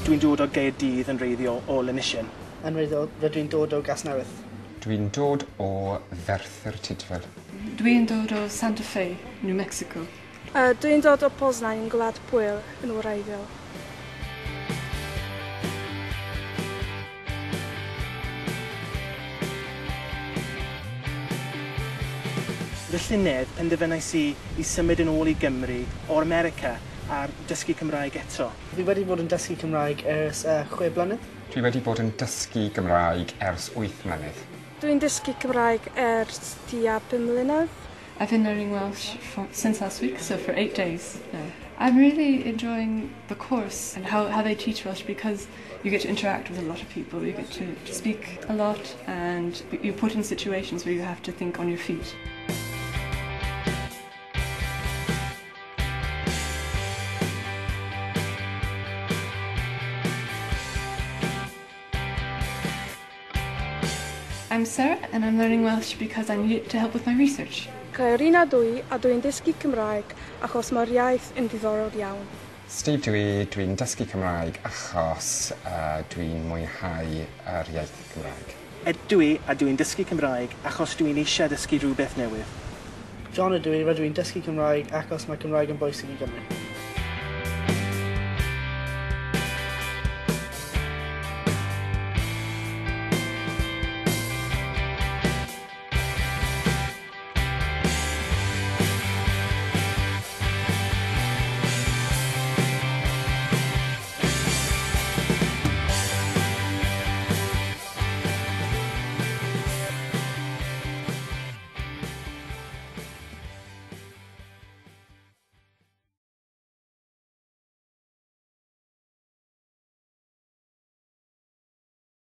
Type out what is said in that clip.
Dwi'n dod o Gaerdydd yn wreiddiol o Lynisian. Yn wreiddiol, rydw i'n dod o Gasnewydd. Dwi'n dod o Ferthyr Tydfil. Dwi'n dod o Santa Fe, New Mexico. Dwi'n dod o Poznań yn Gwlad Pwyl yn wreiddiol. Fy llynedd penderfynais i symud yn ôl i Gymru o'r America a dysgu Cymraeg eto. Fi wedi bod yn dysgu Cymraeg ers 6 blynedd. Dwi wedi bod yn dysgu Gymraeg ers 8 mlynedd. Dwi'n dysgu Cymraeg ers tua 5 mlynedd. I've been learning Welsh since last week, so for 8 days now. I'm really enjoying the course and how they teach Welsh because you get to interact with a lot of people, you get to speak a lot and you're put in situations where you have to think on your feet. I'm Sarah and I'm learning Welsh because I need it to help with my research. Cael un a dwi a dwi'n dysgu Cymraeg achos mae'r iaith yn diddorol iawn. Steve dwi'n dysgu Cymraeg achos dwi'n mwynhau yr iaith Cymraeg. Ydw i a dwi'n dysgu Cymraeg achos dwi'n eisiau dysgu rhywbeth newydd. John ydw i, rydw i'n dysgu Cymraeg achos mae Cymraeg yn bwysig i Gymru.